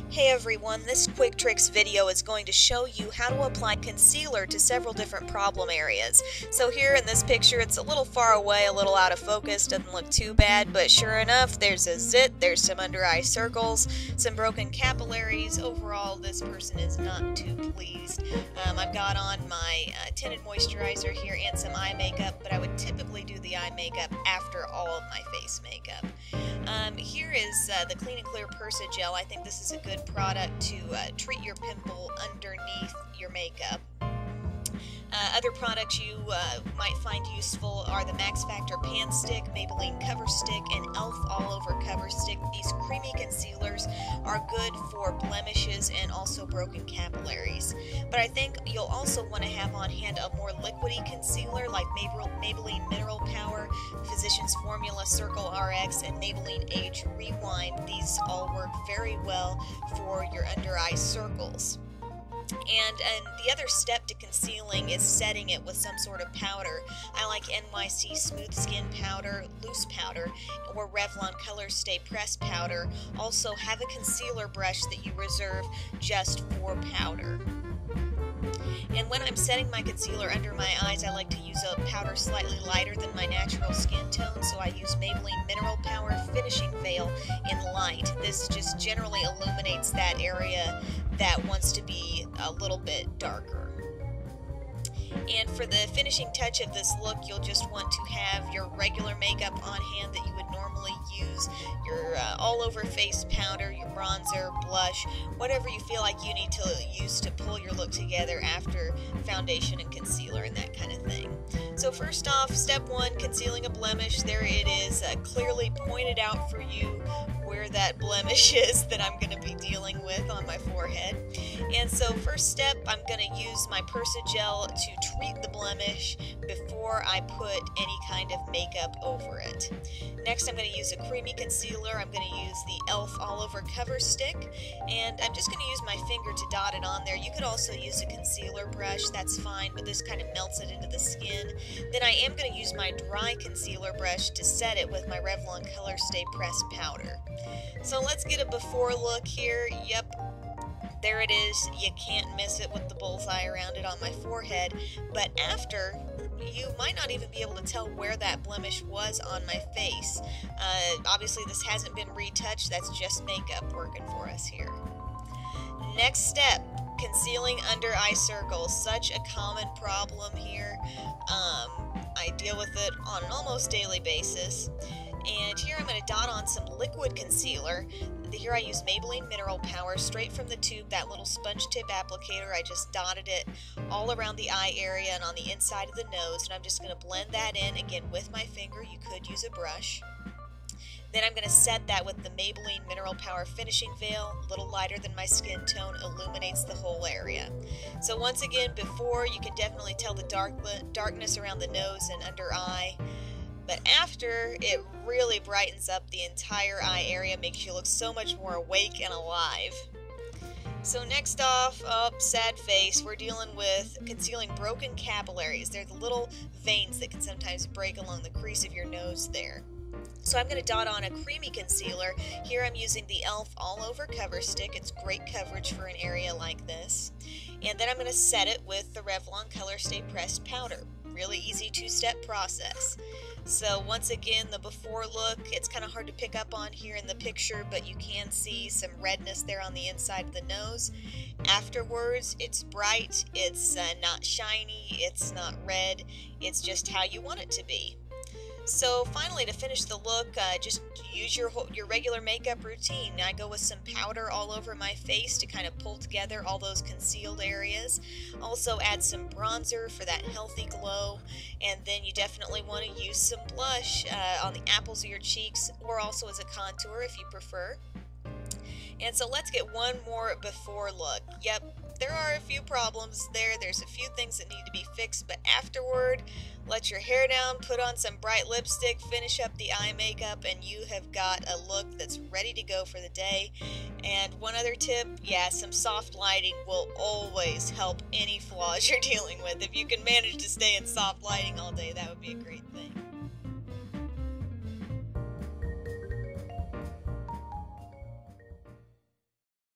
Hey everyone, this quick tricks video is going to show you how to apply concealer to several different problem areas. So here in this picture it's a little far away, a little out of focus, doesn't look too bad, but sure enough there's a zit, there's some under eye circles, some broken capillaries. Overall this person is not too pleased. I've got on my tinted moisturizer here and some eye makeup, but I would typically do the eye makeup after all of my face makeup. Here is the Clean and Clear Persa Gel. I think this is a good product to treat your pimple underneath your makeup. Other products you might find useful are the Max Factor Pan Stick, Maybelline Cover Stick, and e.l.f. All Over Cover Stick. These creamy concealers are good for blemishes and also broken capillaries. But I think you'll also want to have on hand a more liquidy concealer like Maybelline Mineral Power, Physicians Formula Circle RX, and Maybelline Age Rewind. These all work very well for your under eye circles. And the other step to concealing is setting it with some sort of powder. I like NYC Smooth Skin Powder, Loose Powder, or Revlon Color Stay Pressed Powder. Also have a concealer brush that you reserve just for powder. And when I'm setting my concealer under my eyes, I like to use a powder slightly lighter than my natural skin tone, so I use Maybelline Mineral Power Finishing Veil in Light. This just generally illuminates that area that wants to be a little bit darker. And for the finishing touch of this look, you'll just want to have your regular makeup on hand that you would normally use, your all-over face powder, your bronzer, blush, whatever you feel like you need to use to pull your look together after foundation and concealer and that kind of thing. So first off, step one, concealing a blemish. There it is, clearly pointed out for you where that blemish is that I'm going to be dealing with on my forehead. And so first step, I'm going to use my Persa Gel to treat the blemish before I put any kind of makeup over it. Next, I'm going to use a creamy concealer. I'm going to use the e.l.f. All Over Cover Stick, and I'm just going to use my finger to dot it on there. You could also use a concealer brush, that's fine, but this kind of melts it into the skin. Then I am going to use my dry concealer brush to set it with my Revlon Color Stay Pressed Powder. So let's get a before look here. Yep, there it is. You can't miss it with the bullseye around it on my forehead. But after, you might not even be able to tell where that blemish was on my face. Obviously this hasn't been retouched, that's just makeup working for us here. Next step, concealing under eye circles. Such a common problem here. I deal with it on an almost daily basis. And here I'm going to dot on some liquid concealer. Here I use Maybelline Mineral Power straight from the tube, that little sponge tip applicator. I just dotted it all around the eye area and on the inside of the nose, and I'm just going to blend that in again with my finger. You could use a brush. Then I'm going to set that with the Maybelline Mineral Power Finishing Veil, a little lighter than my skin tone, illuminates the whole area. So once again, before you can definitely tell the darkness around the nose and under eye. But after, it really brightens up the entire eye area, makes you look so much more awake and alive. So next off, sad face, we're dealing with concealing broken capillaries. They're the little veins that can sometimes break along the crease of your nose there. So I'm going to dot on a creamy concealer. Here I'm using the e.l.f. All Over Cover Stick. It's great coverage for an area like this. And then I'm going to set it with the Revlon Color Stay Pressed Powder. Really easy two-step process. So once again, the before look, it's kind of hard to pick up on here in the picture, but you can see some redness there on the inside of the nose. Afterwards, it's bright, it's not shiny, it's not red, it's just how you want it to be. So finally, to finish the look, just use your regular makeup routine. I go with some powder all over my face to kind of pull together all those concealed areas. Also add some bronzer for that healthy glow, and then you definitely want to use some blush on the apples of your cheeks, or also as a contour if you prefer. And so let's get one more before look. Yep, there are a few problems there. There's a few things that need to be fixed, but afterward, let your hair down, put on some bright lipstick, finish up the eye makeup, and you have got a look that's ready to go for the day. And one other tip, yeah, some soft lighting will always help any flaws you're dealing with. If you can manage to stay in soft lighting all day, that would be a great thing.